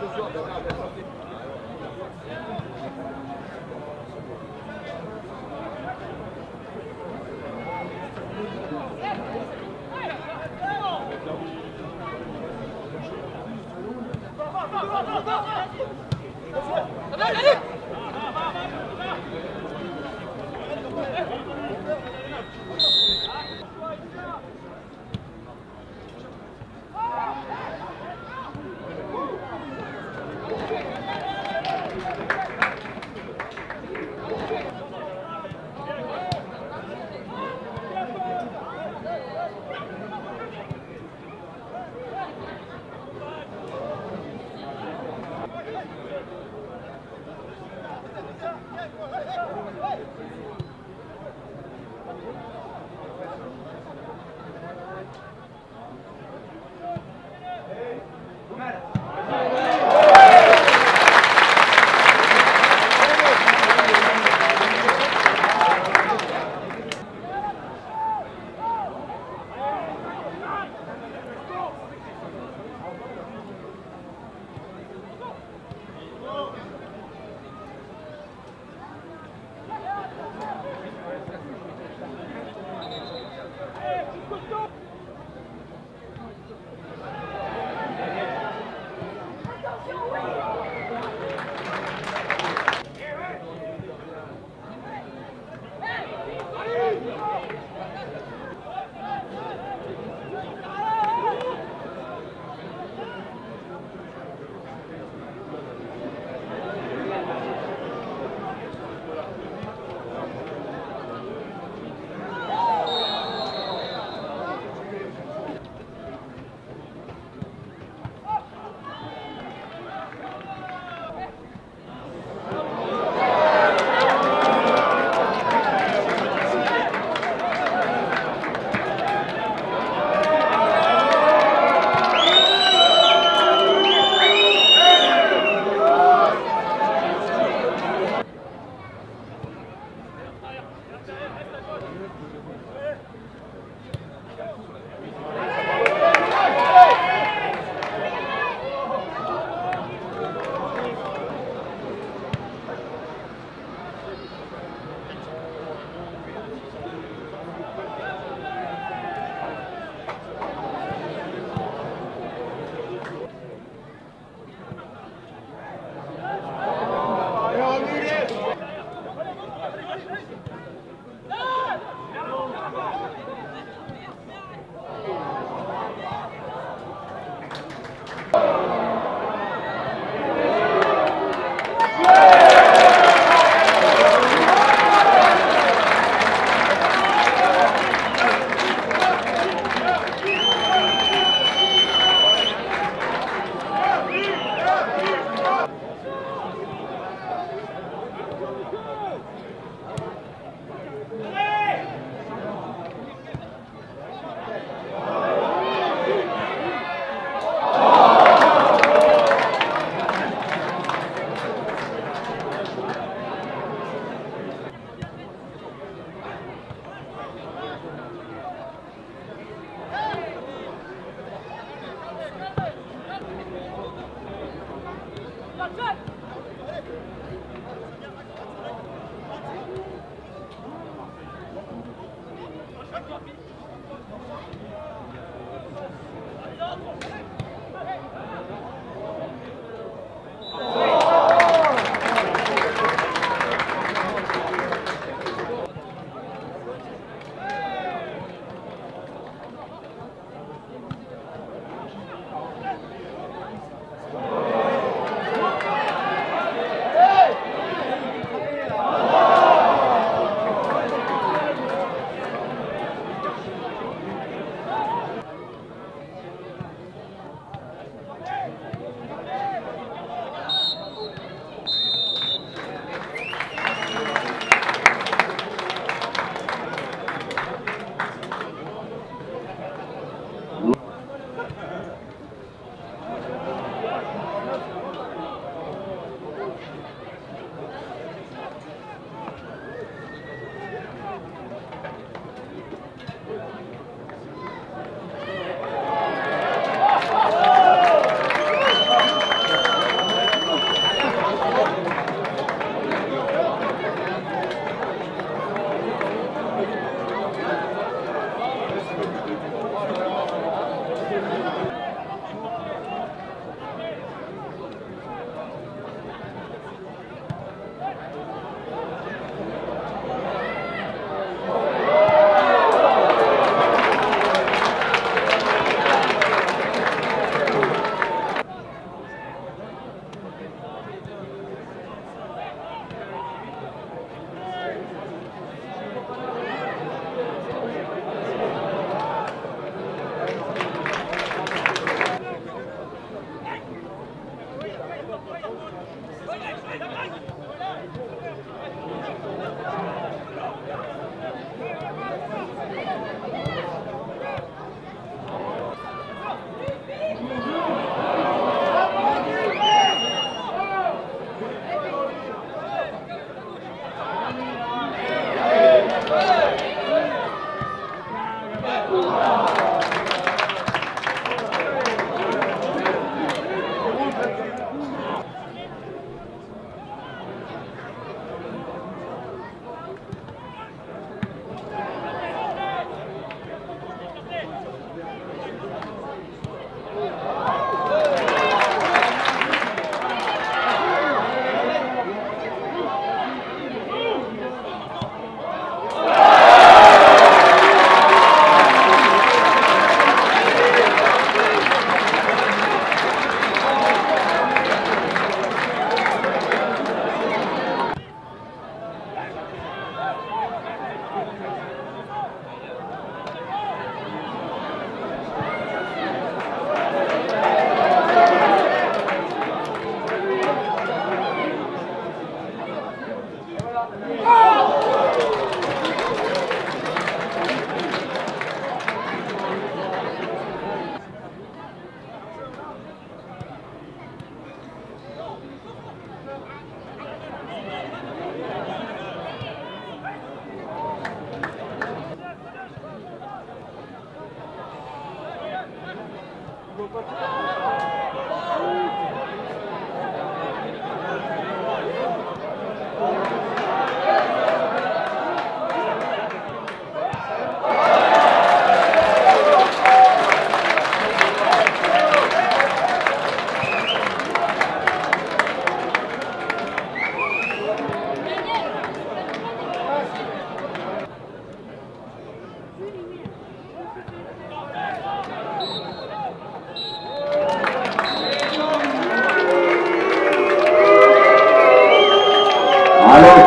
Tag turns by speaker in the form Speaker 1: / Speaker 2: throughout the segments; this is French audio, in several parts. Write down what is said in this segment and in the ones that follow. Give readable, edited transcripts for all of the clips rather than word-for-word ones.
Speaker 1: Hey!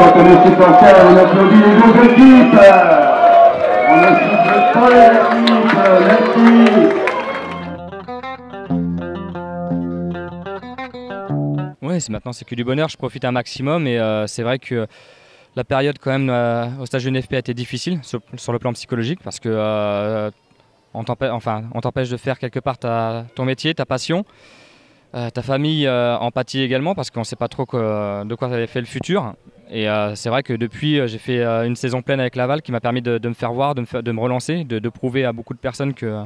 Speaker 1: fois que les supporters, on applaudit les deux équipes. On ne siffle pas les équipes. Merci.
Speaker 2: Oui, maintenant c'est que du bonheur, je profite un maximum et c'est vrai que la période quand même au stage UNFP a été difficile sur le plan psychologique parce que on t'empêche de faire quelque part ton métier, ta passion. Ta famille en pâtit également parce qu'on ne sait pas trop de quoi ça avait fait le futur. Et c'est vrai que depuis, j'ai fait une saison pleine avec Laval qui m'a permis de me faire voir, de me relancer, de prouver à beaucoup de personnes que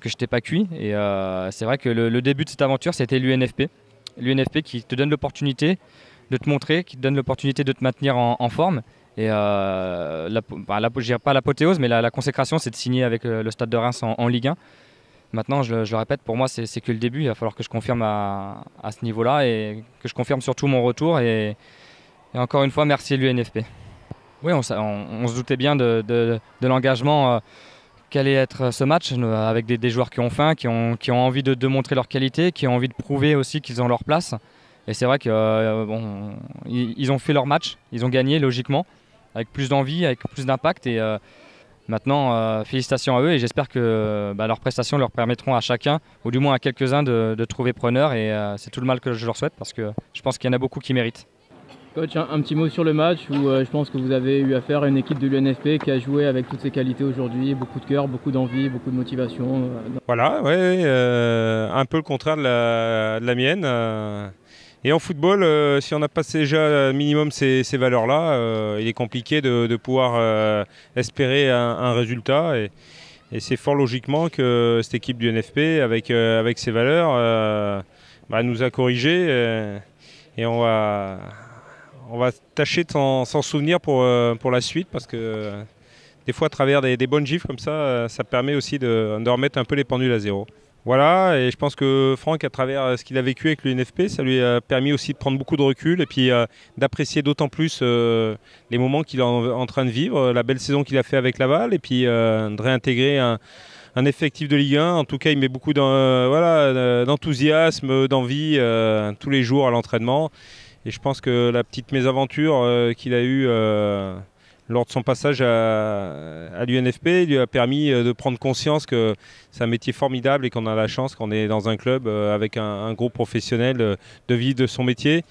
Speaker 2: je n'étais pas cuit. Et c'est vrai que le début de cette aventure, c'était l'UNFP. L'UNFP qui te donne l'opportunité de te montrer, qui te donne l'opportunité de te maintenir en forme. Et je dirais pas l'apothéose, mais la consécration, c'est de signer avec le Stade de Reims en Ligue 1. Maintenant, je le répète, pour moi, c'est que le début. Il va falloir que je confirme à ce niveau-là et que je confirme surtout mon retour. Et encore une fois, merci l'UNFP. Oui, on se doutait bien de l'engagement qu'allait être ce match avec des joueurs qui ont faim, qui ont envie de montrer leur qualité, qui ont envie de prouver aussi qu'ils ont leur place. Et c'est vrai qu'ils ont fait leur match, ils ont gagné logiquement, avec plus d'envie, avec plus d'impact. Et maintenant, félicitations à eux et j'espère que leurs prestations leur permettront à chacun, ou du moins à quelques-uns, de trouver preneur. Et c'est tout le mal que je leur souhaite parce que je pense qu'il y en a beaucoup qui méritent.
Speaker 3: Coach, un petit mot sur le match où je pense que vous avez eu affaire à une équipe de l'UNFP qui a joué avec toutes ses qualités aujourd'hui, beaucoup de cœur, beaucoup d'envie, beaucoup de motivation.
Speaker 4: Voilà, ouais, un peu le contraire de la mienne. Et en football, si on n'a pas déjà minimum ces valeurs-là, il est compliqué de pouvoir espérer un résultat. Et c'est fort logiquement que cette équipe du NFP, avec ses valeurs, nous a corrigé. Et on va tâcher de s'en souvenir pour la suite, parce que des fois, à travers des bonnes gifles comme ça permet aussi de remettre un peu les pendules à zéro. Voilà, et je pense que Franck, à travers ce qu'il a vécu avec l'UNFP, ça lui a permis aussi de prendre beaucoup de recul et puis d'apprécier d'autant plus les moments qu'il est en train de vivre, la belle saison qu'il a fait avec Laval, et puis de réintégrer un effectif de Ligue 1. En tout cas, il met beaucoup d'enthousiasme, d'envie tous les jours à l'entraînement. Et je pense que la petite mésaventure qu'il a eue lors de son passage à l'UNFP lui a permis de prendre conscience que c'est un métier formidable et qu'on a la chance, qu'on est dans un club avec un groupe professionnel, de vivre de son métier.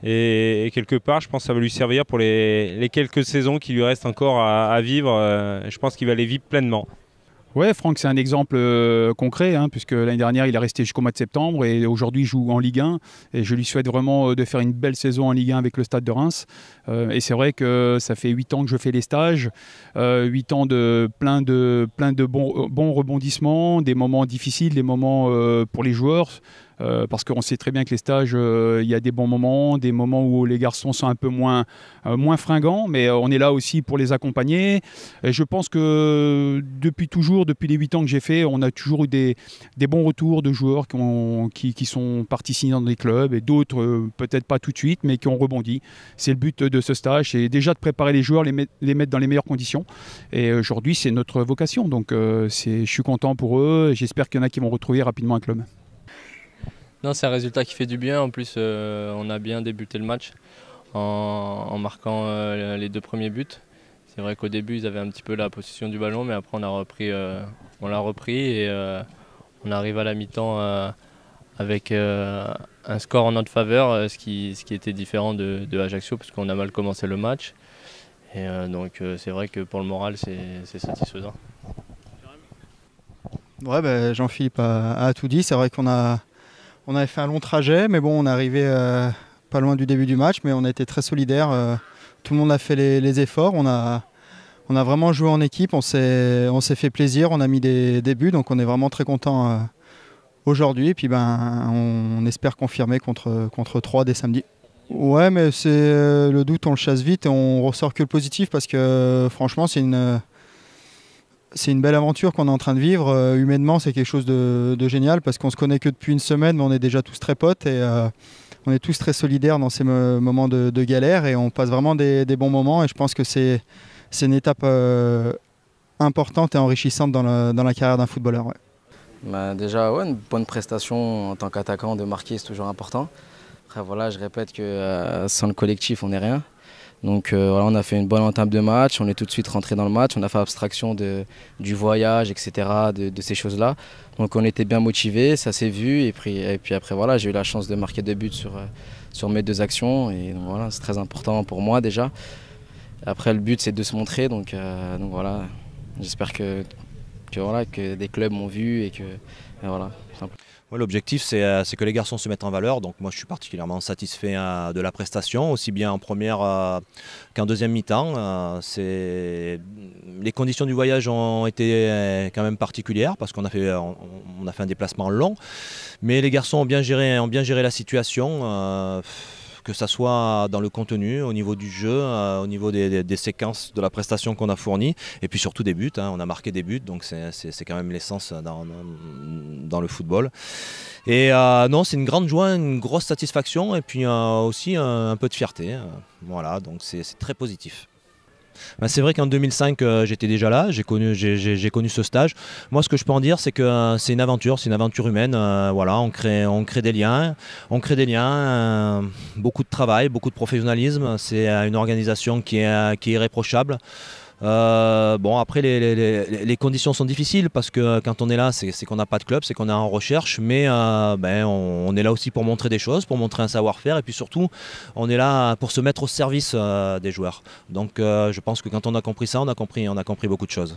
Speaker 4: Et quelque part, je pense que ça va lui servir pour les quelques saisons qui lui restent encore à vivre. Je pense qu'il va les vivre pleinement.
Speaker 5: Ouais, Franck, c'est un exemple concret, puisque l'année dernière, il est resté jusqu'au mois de septembre et aujourd'hui, il joue en Ligue 1. Et je lui souhaite vraiment de faire une belle saison en Ligue 1 avec le Stade de Reims. Et c'est vrai que ça fait 8 ans que je fais les stages, 8 ans de plein de bons rebondissements, des moments difficiles, des moments pour les joueurs. Parce qu'on sait très bien que les stages, il y a des bons moments, des moments où les garçons sont un peu moins fringants, mais on est là aussi pour les accompagner. Et je pense que depuis les 8 ans que j'ai fait, on a toujours eu des bons retours de joueurs qui sont partis signer dans des clubs, et d'autres peut-être pas tout de suite, mais qui ont rebondi. C'est le but de ce stage, c'est déjà de préparer les joueurs, les mettre dans les meilleures conditions. Et aujourd'hui, c'est notre vocation, donc je suis content pour eux, et j'espère qu'il y en a qui vont retrouver rapidement un club.
Speaker 6: Non, c'est un résultat qui fait du bien. En plus, on a bien débuté le match en marquant les 2 premiers buts. C'est vrai qu'au début, ils avaient un petit peu la possession du ballon, mais après, on l'a repris et on arrive à la mi-temps avec un score en notre faveur, ce qui était différent de Ajaccio, parce qu'on a mal commencé le match. Et donc, c'est vrai que pour le moral, c'est satisfaisant.
Speaker 7: Ouais, Jean-Philippe a tout dit. C'est vrai qu'on avait fait un long trajet, mais bon, on est arrivé pas loin du début du match, mais on a été très solidaires. Tout le monde a fait les efforts. On a vraiment joué en équipe, on s'est fait plaisir, on a mis des buts, donc on est vraiment très content aujourd'hui. Et puis on espère confirmer contre 3 dès samedi. Ouais, mais le doute, on le chasse vite et on ressort que le positif, parce que franchement, c'est une belle aventure qu'on est en train de vivre. Humainement, c'est quelque chose de génial, parce qu'on se connaît que depuis une semaine, mais on est déjà tous très potes et on est tous très solidaires dans ces moments de galère, et on passe vraiment des bons moments. Et je pense que c'est une étape importante et enrichissante dans la carrière d'un footballeur. Ouais.
Speaker 8: Déjà, une bonne prestation en tant qu'attaquant, de marquer, c'est toujours important. Après, voilà, je répète que sans le collectif, on n'est rien. Donc voilà, on a fait une bonne entame de match, on est tout de suite rentré dans le match, on a fait abstraction du voyage, etc., de ces choses-là. Donc on était bien motivés, ça s'est vu, et puis après voilà, j'ai eu la chance de marquer 2 buts sur mes 2 actions, et donc voilà, c'est très important pour moi déjà. Après le but c'est de se montrer, donc voilà, j'espère que des clubs m'ont vu et voilà, simple.
Speaker 9: Ouais, l'objectif c'est que les garçons se mettent en valeur, donc moi je suis particulièrement satisfait de la prestation, aussi bien en première qu'en deuxième mi-temps. Les conditions du voyage ont été quand même particulières parce qu'on a fait un déplacement long, mais les garçons ont bien géré la situation. Que ce soit dans le contenu, au niveau du jeu, au niveau des séquences de la prestation qu'on a fournie, et puis surtout des buts. On a marqué des buts, donc c'est quand même l'essence dans le football. Et non, c'est une grande joie, une grosse satisfaction, et puis aussi un peu de fierté. Voilà, donc c'est très positif. Ben c'est vrai qu'en 2005, j'étais déjà là, j'ai connu ce stage. Moi, ce que je peux en dire, c'est que c'est une aventure humaine. Voilà, on crée des liens, beaucoup de travail, beaucoup de professionnalisme. C'est une organisation qui est irréprochable. Bon, après les conditions sont difficiles parce que quand on est là, c'est qu'on n'a pas de club, c'est qu'on est en recherche, mais on est là aussi pour montrer des choses, pour montrer un savoir-faire, et puis surtout on est là pour se mettre au service des joueurs. Donc je pense que quand on a compris ça, on a compris beaucoup de choses.